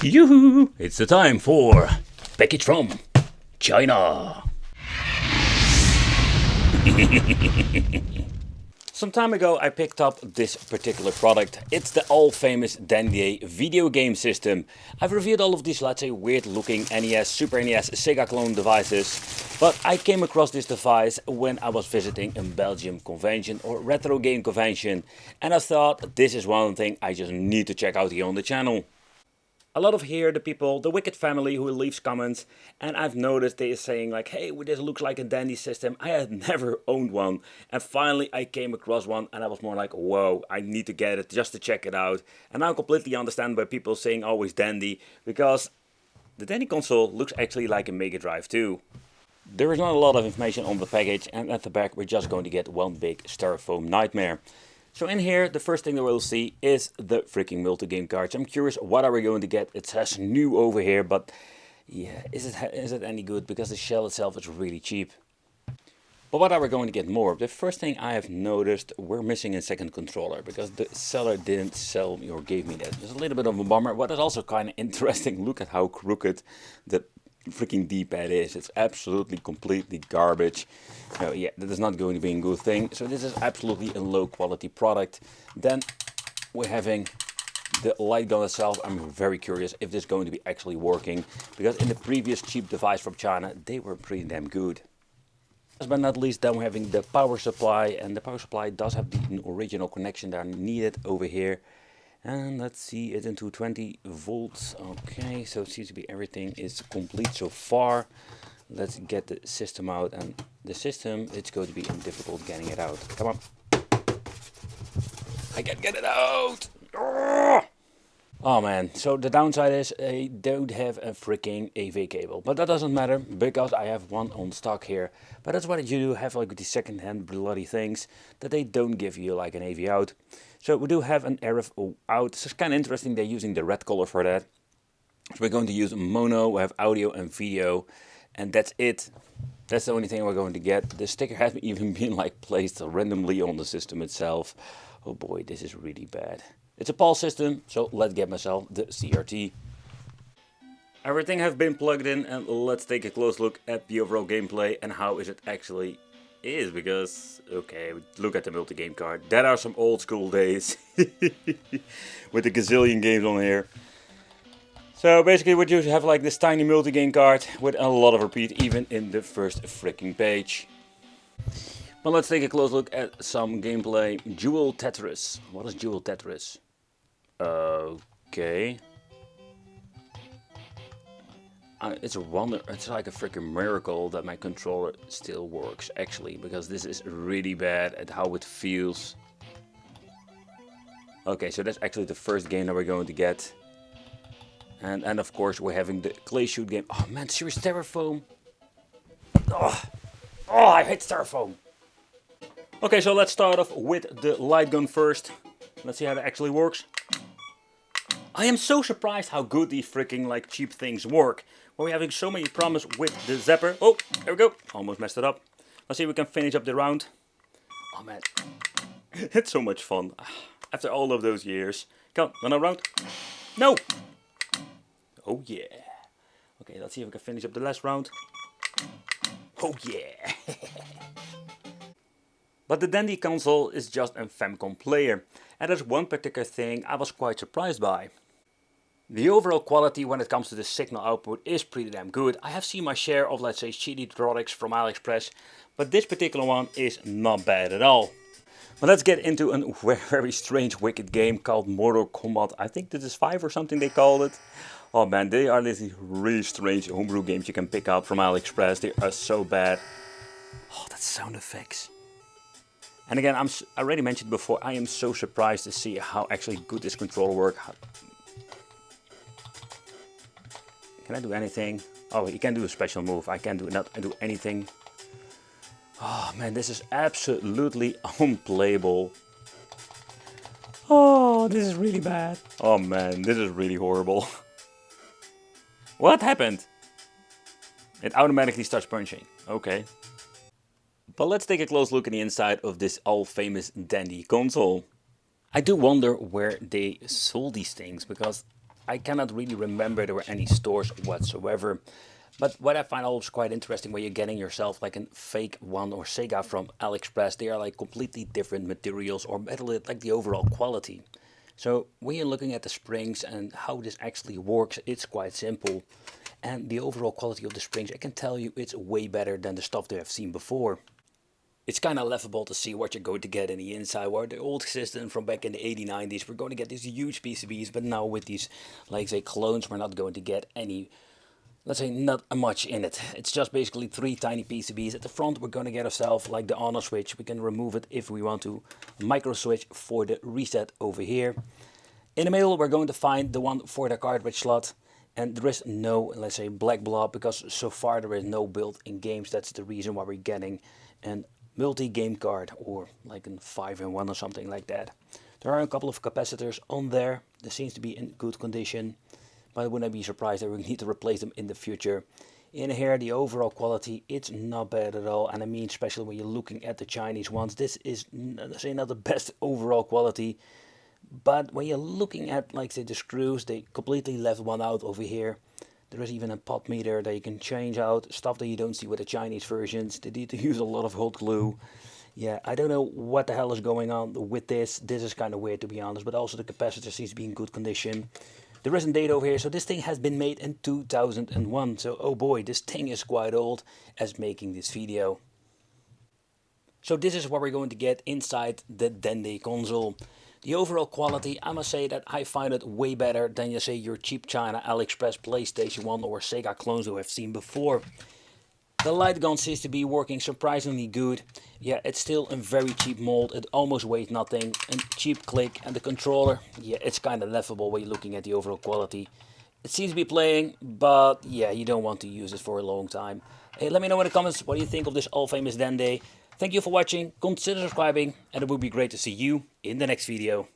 Yoo-hoo! It's the time for package from China. Some time ago I picked up this particular product. It's the all famous Dendy video game system. I've reviewed all of these, let's say, weird looking NES, Super NES, Sega clone devices. But I came across this device when I was visiting a Belgium convention or retro game convention. And I thought this is one thing I just need to check out here on the channel. A lot of here the people, the Wicked family who leaves comments, and I've noticed they are saying like, hey, this looks like a Dendy system. I had never owned one, and finally I came across one and I was more like, whoa, I need to get it just to check it out. And I completely understand why people saying always Dendy, because the Dendy console looks actually like a Mega Drive too. There is not a lot of information on the package, and at the back we're just going to get one big styrofoam nightmare. So in here, the first thing that we'll see is the freaking multi-game cards. I'm curious, what are we going to get? It says new over here, but yeah, is it any good? Because the shell itself is really cheap. But what are we going to get more? The first thing I have noticed, we're missing a second controller, because the seller didn't sell me or gave me that. It's a little bit of a bummer, but it's also kind of interesting. Look at how crooked the freaking D-pad is. It's absolutely completely garbage. Oh yeah, that is not going to be a good thing. So this is absolutely a low quality product. Then we're having the light gun itself. I'm very curious if this is going to be actually working, because in the previous cheap device from China they were pretty damn good. Last but not least, then we're having the power supply, and the power supply does have the original connection that are needed over here. And let's see it into 20 volts. Okay, so it seems to be everything is complete so far. Let's get the system out, and the system, it's going to be difficult getting it out. Come on. I can't get it out. Oh man, so the downside is I don't have a freaking AV cable, but that doesn't matter because I have one on stock here. But that's what you do have, like, these second-hand bloody things that they don't give you like an AV out. So we do have an RF out. This is kind of interesting. They're using the red color for that. So we're going to use mono. We have audio and video, and that's it. That's the only thing we're going to get. The sticker hasn't even been like placed randomly on the system itself. Oh boy, this is really bad. It's a PAL system, so let's get myself the CRT. Everything has been plugged in, and let's take a close look at the overall gameplay and how is it actually is, because okay, look at the multi-game card. That are some old school days with a gazillion games on here. So basically what you have, like this tiny multi-game card with a lot of repeat even in the first freaking page. But let's take a close look at some gameplay. Dual Tetris. What is Dual Tetris? Okay. It's a wonder, it's like a freaking miracle that my controller still works actually, because this is really bad at how it feels. Okay, so that's actually the first game that we're going to get. And of course we're having the clay shoot game. Oh man, serious styrofoam. Oh, I hate styrofoam. Okay, so let's start off with the light gun first. Let's see how that actually works. I am so surprised how good these freaking like cheap things work. We're having so many problems with the zapper. Oh, there we go. Almost messed it up. Let's see if we can finish up the round. Oh man, it's so much fun. After all of those years. Come on, another round. No. Oh yeah. Okay, let's see if we can finish up the last round. Oh yeah. But the Dendy console is just a Famicom player. And there's one particular thing I was quite surprised by. The overall quality when it comes to the signal output is pretty damn good. I have seen my share of, let's say, shitty products from AliExpress, but this particular one is not bad at all. But let's get into a very strange wicked game called Mortal Kombat. I think this is 5 or something they called it. Oh man, they are these really strange homebrew games you can pick up from AliExpress. They are so bad. Oh, that's sound effects. And again, I already mentioned before, I am so surprised to see how actually good this controller works. Can I do anything? Oh, you can do a special move. I can't do anything. Oh man, this is absolutely unplayable. Oh, this is really bad. Oh man, this is really horrible. What happened? It automatically starts punching. Okay. But let's take a close look at the inside of this all famous Dendy console. I do wonder where they sold these things, because I cannot really remember there were any stores whatsoever. But what I find also quite interesting when you're getting yourself like a fake one or Sega from AliExpress, they are like completely different materials or better like the overall quality. So when you're looking at the springs and how this actually works, it's quite simple. And the overall quality of the springs, I can tell you it's way better than the stuff that I've seen before. It's kind of laughable to see what you're going to get in the inside. Where the old system from back in the 80s, 90s, we're going to get these huge PCBs, but now with these, like say, clones, we're not going to get any, let's say, not much in it. It's just basically three tiny PCBs. At the front, we're going to get ourselves like the on-off switch. We can remove it if we want to. A micro switch for the reset over here. In the middle, we're going to find the one for the cartridge slot. And there is no, let's say, black blob, because so far there is no built-in games. That's the reason why we're getting an multi-game card, or like a 5-in-1 or something like that. There are a couple of capacitors on there. This seems to be in good condition, but I wouldn't be surprised if we need to replace them in the future. In here, the overall quality, it's not bad at all, and I mean especially when you're looking at the Chinese ones, this is, let's say, not the best overall quality. But when you're looking at, like say, the screws, they completely left one out over here. There is even a pot meter that you can change out, stuff that you don't see with the Chinese versions. They need to use a lot of hot glue. Yeah, I don't know what the hell is going on with this. This is kind of weird, to be honest, but also the capacitor seems to be in good condition. There isn't date over here, so this thing has been made in 2001. So, oh boy, this thing is quite old as making this video. So this is what we're going to get inside the Dendy console. The overall quality, I must say that I find it way better than, you say, your cheap China AliExpress PlayStation 1 or Sega clones that I've seen before. The light gun seems to be working surprisingly good. Yeah, it's still a very cheap mold. It almost weighs nothing. A cheap click, and the controller, yeah, it's kind of laughable when you're looking at the overall quality. It seems to be playing, but yeah, you don't want to use it for a long time. Hey, let me know in the comments what you think of this all famous Dendy. Thank you for watching, consider subscribing, and it would be great to see you in the next video.